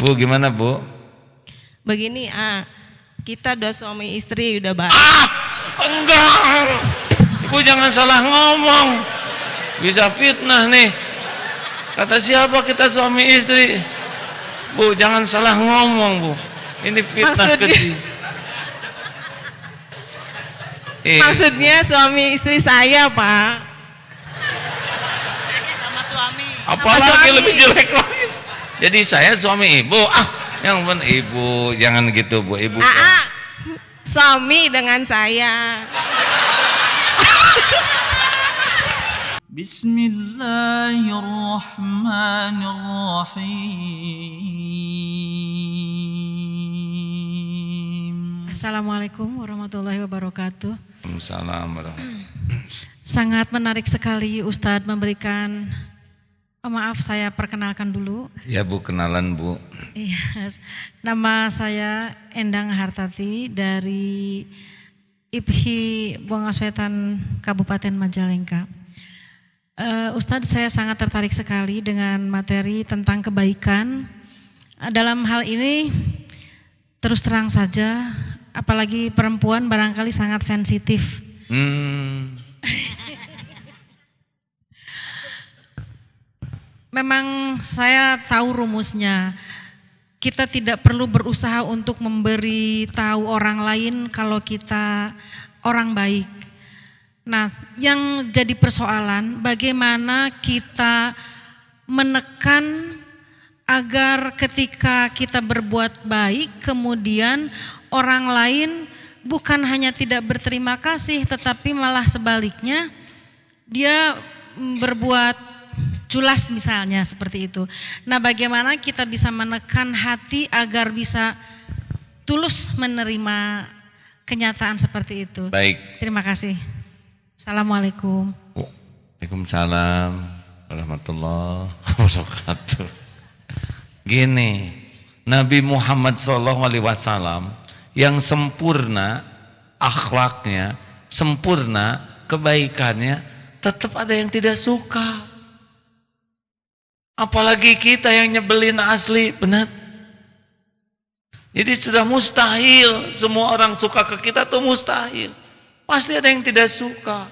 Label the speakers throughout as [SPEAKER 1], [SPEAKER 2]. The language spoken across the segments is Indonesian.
[SPEAKER 1] Bu, gimana Bu?
[SPEAKER 2] Begini, kita udah suami istri udah baik.
[SPEAKER 1] Enggak. Ibu jangan salah ngomong. Bisa fitnah nih. Kata siapa kita suami istri? Bu, jangan salah ngomong Bu. Ini fitnah kecil.
[SPEAKER 2] Maksudnya suami istri saya, Pak.
[SPEAKER 3] Sama suami.
[SPEAKER 1] Apalagi lebih jelek lagi. Jadi saya suami ibu. Yang benar ibu, jangan gitu Bu. Ibu.
[SPEAKER 2] Suami dengan saya.
[SPEAKER 3] Bismillahirrahmanirrahim.
[SPEAKER 4] Assalamualaikum warahmatullahi wabarakatuh.
[SPEAKER 1] Assalamualaikum warahmatullahi wabarakatuh.
[SPEAKER 4] Sangat menarik sekali Ustadz memberikan, maaf saya perkenalkan dulu.
[SPEAKER 1] Ya Bu, kenalan Bu.
[SPEAKER 4] Iya, nama saya Endang Hartati dari IPHI Bongaswetan Kabupaten Majalengka. Ustadz, saya sangat tertarik sekali dengan materi tentang kebaikan. Dalam hal ini terus terang saja, apalagi perempuan barangkali sangat sensitif. Memang saya tahu rumusnya. Kita tidak perlu berusaha untuk memberi tahu orang lain kalau kita orang baik. Nah, yang jadi persoalan bagaimana kita menekan agar ketika kita berbuat baik kemudian orang lain bukan hanya tidak berterima kasih tetapi malah sebaliknya dia berbuat culas misalnya seperti itu. Nah, bagaimana kita bisa menekan hati agar bisa tulus menerima kenyataan seperti itu.
[SPEAKER 1] Baik.
[SPEAKER 4] Terima kasih. Assalamualaikum.
[SPEAKER 1] Waalaikumsalam warahmatullahi wabarakatuh. Gini, Nabi Muhammad SAW yang sempurna akhlaknya, sempurna kebaikannya, tetap ada yang tidak suka. Apalagi kita yang nyebelin asli, benar? Jadi sudah mustahil semua orang suka ke kita tuh mustahil. Pasti ada yang tidak suka.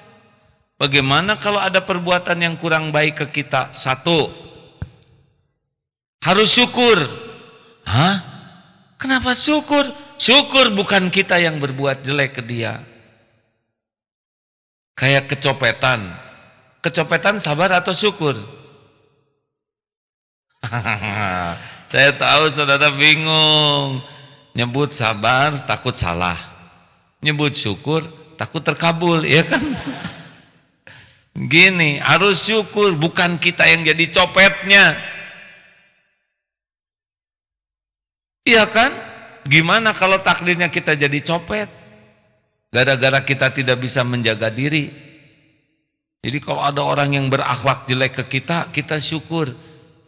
[SPEAKER 1] Bagaimana kalau ada perbuatan yang kurang baik ke kita? Satu, harus syukur. Kenapa syukur? Syukur bukan kita yang berbuat jelek ke dia. Kayak kecopetan. Kecopetan sabar atau syukur? Saya tahu saudara bingung. Nyebut sabar takut salah. Nyebut syukur takut terkabul, ya kan? Gini, harus syukur, bukan kita yang jadi copetnya. Iya kan? Gimana kalau takdirnya kita jadi copet? Gara-gara kita tidak bisa menjaga diri. Jadi kalau ada orang yang berakhlak jelek ke kita, kita syukur.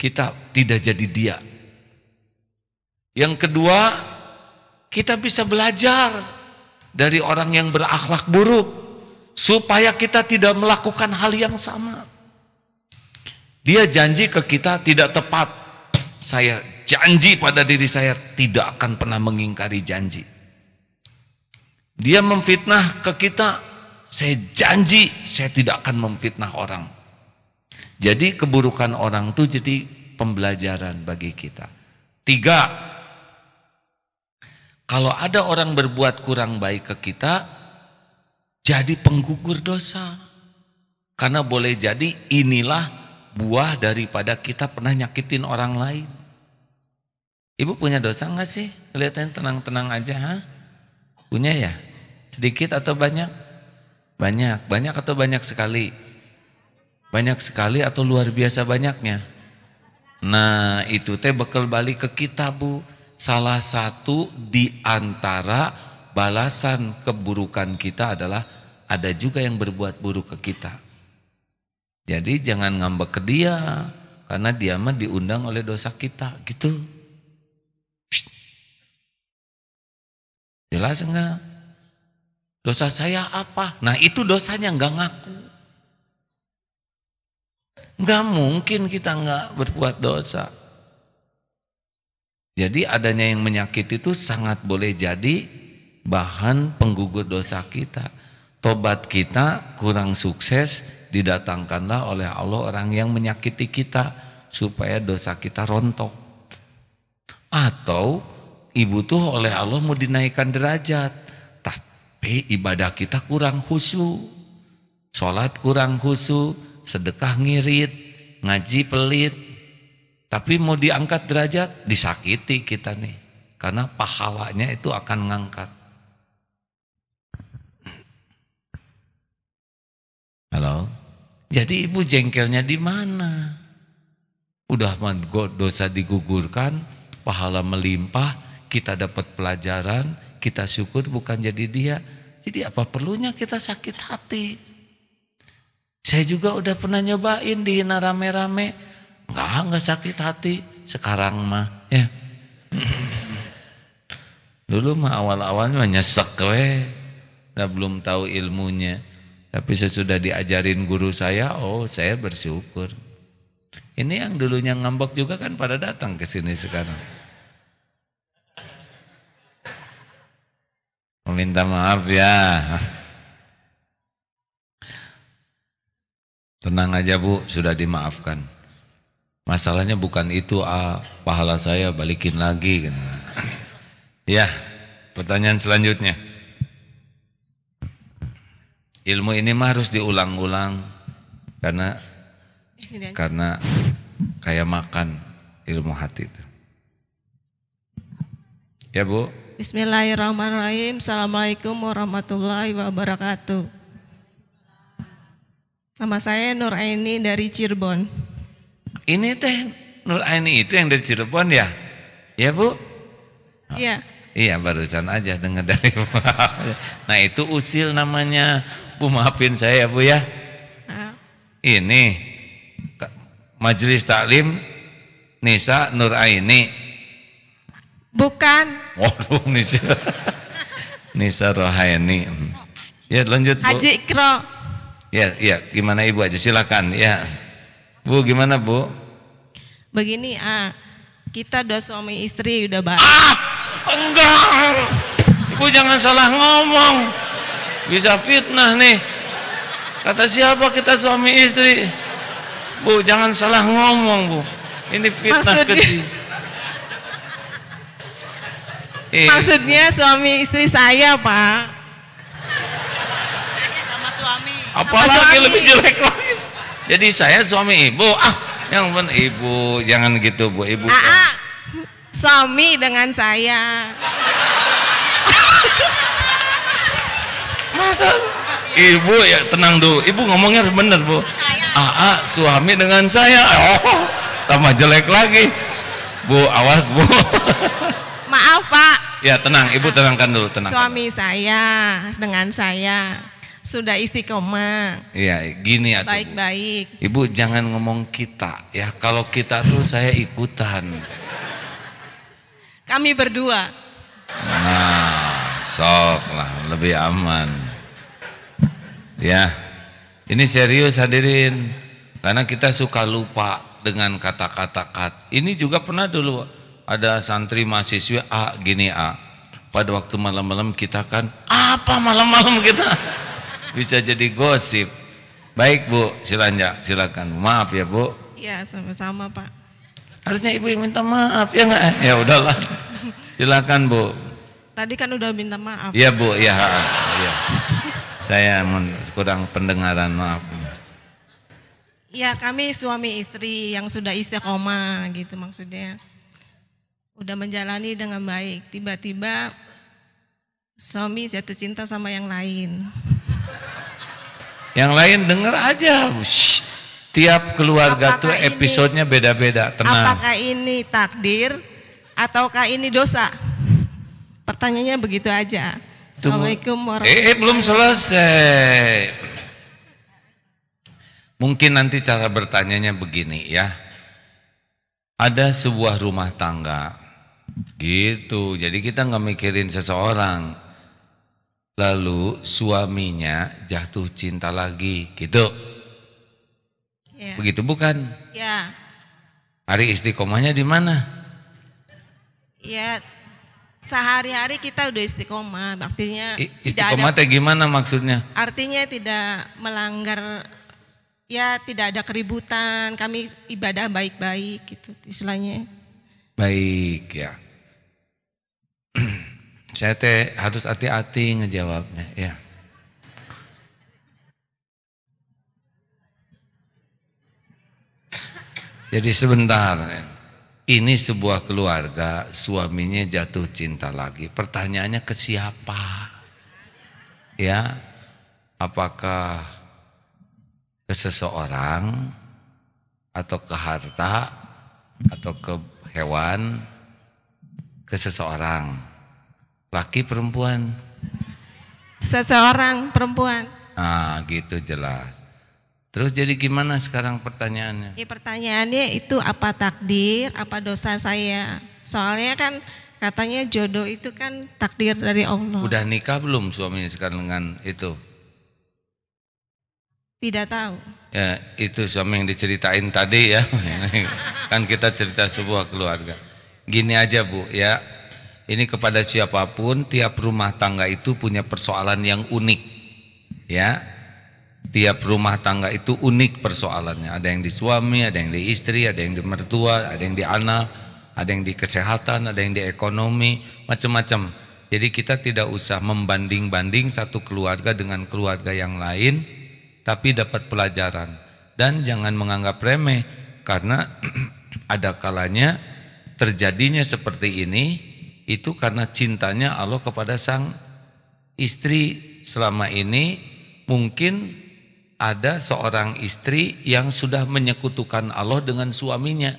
[SPEAKER 1] Kita tidak jadi dia. Yang kedua, kita bisa belajar dari orang yang berakhlak buruk supaya kita tidak melakukan hal yang sama. Dia janji ke kita tidak tepat. Saya janji pada diri saya tidak akan pernah mengingkari janji. Dia memfitnah ke kita, saya janji saya tidak akan memfitnah orang. Jadi keburukan orang itu jadi pembelajaran bagi kita. Tiga, kalau ada orang berbuat kurang baik ke kita, jadi penggugur dosa. Karena boleh jadi inilah buah daripada kita pernah nyakitin orang lain. Ibu punya dosa enggak sih? Kelihatannya tenang-tenang aja, Punya ya? Sedikit atau banyak? Banyak. Banyak atau banyak sekali? Banyak sekali atau luar biasa banyaknya? Nah, itu teh bekal balik ke kita, Bu. Salah satu di antara balasan keburukan kita adalah ada juga yang berbuat buruk ke kita. Jadi jangan ngambek ke dia, karena dia mah diundang oleh dosa kita, gitu. Jelas enggak? Dosa saya apa? Nah, itu dosanya enggak ngaku. Enggak mungkin kita enggak berbuat dosa. Jadi adanya yang menyakiti itu sangat boleh jadi bahan penggugur dosa kita. Tobat kita kurang sukses, didatangkanlah oleh Allah orang yang menyakiti kita supaya dosa kita rontok. Atau ibu tuh oleh Allah mau dinaikkan derajat, tapi ibadah kita kurang khusyuk, sholat kurang khusyuk, sedekah ngirit, ngaji pelit, tapi mau diangkat derajat, disakiti kita nih, karena pahalanya itu akan ngangkat. Halo, jadi ibu jengkelnya di mana? Udah dosa digugurkan, pahala melimpah, kita dapat pelajaran, kita syukur bukan jadi dia. Jadi apa perlunya kita sakit hati? Saya juga udah pernah nyobain dihina rame-rame, enggak sakit hati. Sekarang mah ya. Dulu mah awal-awalnya nyesek we, udah belum tahu ilmunya. Tapi sesudah diajarin guru saya, oh saya bersyukur. Ini yang dulunya ngambek juga kan pada datang ke sini sekarang. Minta maaf ya. Tenang aja Bu, sudah dimaafkan. Masalahnya bukan itu, pahala saya balikin lagi. Ya, pertanyaan selanjutnya. Ilmu ini mah harus diulang-ulang karena kayak makan ilmu hati itu. Ya Bu.
[SPEAKER 2] Bismillahirrahmanirrahim. Assalamualaikum warahmatullahi wabarakatuh. Nama saya Nur Aini dari Cirebon.
[SPEAKER 1] Ini teh Nur Aini itu yang dari Cirebon ya? Ya Bu?
[SPEAKER 2] Iya.
[SPEAKER 1] Iya barusan aja dengar dari Bu. Nah itu usil namanya. Bu maafin saya ya Bu ya. Ini Majelis Taklim Nisa Nur Aini.
[SPEAKER 2] Bukan.
[SPEAKER 1] Waduh Nisa Rohaini. Ya lanjut Bu.
[SPEAKER 2] Haji Ikro.
[SPEAKER 1] Ya gimana Ibu aja silakan ya. Bu gimana Bu?
[SPEAKER 2] Begini kita dua suami istri udah baik.
[SPEAKER 1] Enggak. Ibu jangan salah ngomong. Bisa fitnah nih. Kata siapa kita suami istri? Bu jangan salah ngomong Bu. Ini fitnah kecil.
[SPEAKER 2] Maksudnya suami istri saya Pak. Sama suami.
[SPEAKER 1] Apalagi lebih jelek lagi. Jadi saya suami ibu. Yang benar ibu jangan gitu Bu. Ibu.
[SPEAKER 2] Suami dengan saya.
[SPEAKER 1] Masa ibu ya tenang dulu. Ibu ngomongnya benar Bu. Suami dengan saya. Tambah jelek lagi. Bu awas Bu.
[SPEAKER 2] Maaf Pak.
[SPEAKER 1] Ya tenang, Ibu tenangkan dulu, tenang.
[SPEAKER 2] Suami saya dengan saya sudah istiqomah.
[SPEAKER 1] Iya, gini atuh.
[SPEAKER 2] Baik-baik.
[SPEAKER 1] Ibu jangan ngomong kita ya. Kalau kita tuh saya ikutan.
[SPEAKER 2] Kami berdua.
[SPEAKER 1] Nah, sok lah lebih aman. Ya. Ini serius hadirin. Karena kita suka lupa dengan kata-kata kat. Ini juga pernah dulu ada santri mahasiswi gini pada waktu malam-malam kita kan apa malam-malam kita bisa jadi gosip. Baik Bu, silakan. Maaf ya Bu.
[SPEAKER 2] Ya sama-sama Pak.
[SPEAKER 1] Harusnya Ibu yang minta maaf ya enggak? Ya udahlah. Silakan Bu.
[SPEAKER 2] Tadi kan udah minta maaf.
[SPEAKER 1] Iya Bu, ya. Saya kurang pendengaran, maaf.
[SPEAKER 2] Ya kami suami istri yang sudah istiqomah gitu maksudnya. Udah menjalani dengan baik. Tiba-tiba suami jatuh cinta sama yang lain.
[SPEAKER 1] Yang lain denger aja. Tiap keluarga tuh episodenya beda-beda. Tenang.
[SPEAKER 2] Apakah ini takdir ataukah ini dosa? Pertanyaannya begitu aja. Assalamualaikum warahmatullahi wabarakatuh.
[SPEAKER 1] Belum selesai. Mungkin nanti cara bertanyanya begini ya. Ada sebuah rumah tangga. Gitu. Jadi kita nggak mikirin seseorang. Lalu suaminya jatuh cinta lagi, gitu.
[SPEAKER 2] Ya.
[SPEAKER 1] Begitu bukan?
[SPEAKER 2] Ya.
[SPEAKER 1] Hari istiqomahnya di mana?
[SPEAKER 2] Ya, sehari-hari kita udah istiqomah, artinya
[SPEAKER 1] Istiqomah teh gimana maksudnya?
[SPEAKER 2] artinya tidak melanggar, ya tidak ada keributan, kami ibadah baik-baik gitu istilahnya.
[SPEAKER 1] Baik ya. Saya teh harus hati-hati ngejawabnya ya. Jadi sebentar, ini sebuah keluarga, suaminya jatuh cinta lagi. Pertanyaannya ke siapa? Ya, apakah ke seseorang atau ke harta atau ke hewan, ke seseorang, laki perempuan?
[SPEAKER 2] Seseorang perempuan.
[SPEAKER 1] Nah, gitu jelas. Terus jadi gimana sekarang pertanyaannya?
[SPEAKER 2] Ya, pertanyaannya itu apa takdir, apa dosa saya? Soalnya kan katanya jodoh itu kan takdir dari Allah.
[SPEAKER 1] Udah nikah belum suaminya sekarang dengan itu?
[SPEAKER 2] Tidak tahu.
[SPEAKER 1] Ya, itu suami yang diceritain tadi ya. Kan kita cerita sebuah keluarga. Gini aja Bu ya. Ini kepada siapapun, tiap rumah tangga itu punya persoalan yang unik. Ya. Tiap rumah tangga itu unik persoalannya. Ada yang di suami, ada yang di istri, ada yang di mertua, ada yang di anak, ada yang di kesehatan, ada yang di ekonomi, macam-macam. Jadi kita tidak usah membanding-banding satu keluarga dengan keluarga yang lain, tapi dapat pelajaran. Dan jangan menganggap remeh, karena ada kalanya terjadinya seperti ini, itu karena cintanya Allah kepada sang istri. Selama ini mungkin ada seorang istri yang sudah menyekutukan Allah dengan suaminya.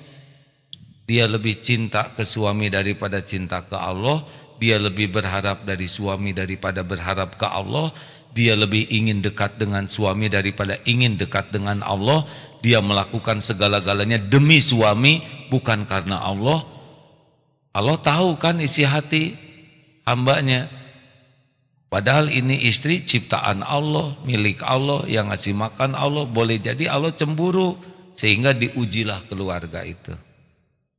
[SPEAKER 1] Dia lebih cinta ke suami daripada cinta ke Allah. Dia lebih berharap dari suami daripada berharap ke Allah. Dia lebih ingin dekat dengan suami daripada ingin dekat dengan Allah. Dia melakukan segala-galanya demi suami, bukan karena Allah. Allah tahu kan isi hati hambanya. Padahal ini istri ciptaan Allah, milik Allah, yang ngasih makan Allah. Boleh jadi Allah cemburu, sehingga diujilah keluarga itu.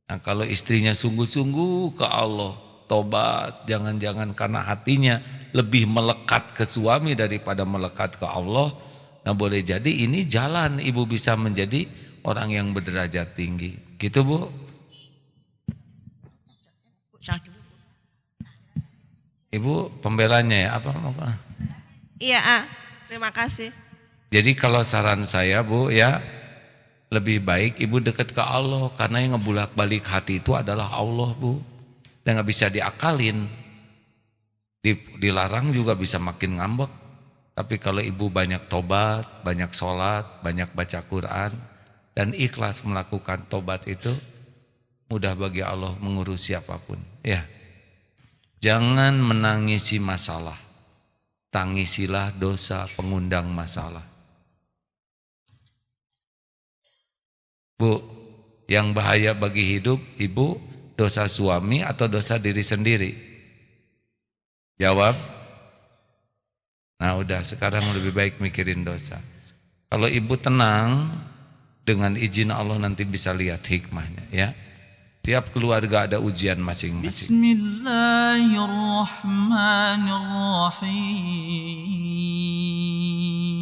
[SPEAKER 1] Nah, kalau istrinya sungguh-sungguh ke Allah, tobat, jangan-jangan karena hatinya lebih melekat ke suami daripada melekat ke Allah. Nah, boleh jadi ini jalan ibu bisa menjadi orang yang berderajat tinggi. Gitu Bu? Ibu pembelanya ya apa?
[SPEAKER 2] Iya, terima kasih.
[SPEAKER 1] Jadi kalau saran saya Bu ya, lebih baik ibu dekat ke Allah, karena yang ngebulak-balik hati itu adalah Allah Bu. Dan gak bisa diakalin. Dilarang juga bisa makin ngambek. Tapi kalau ibu banyak tobat, banyak sholat, banyak baca Quran, dan ikhlas melakukan tobat itu, mudah bagi Allah mengurus siapapun. Ya. Jangan menangisi masalah, tangisilah dosa pengundang masalah. Bu, yang bahaya bagi hidup ibu, dosa suami atau dosa diri sendiri? Jawab. Nah udah, sekarang lebih baik mikirin dosa. Kalau ibu tenang, dengan izin Allah nanti bisa lihat hikmahnya ya. Tiap keluarga ada ujian masing-masing. Bismillahirrahmanirrahim.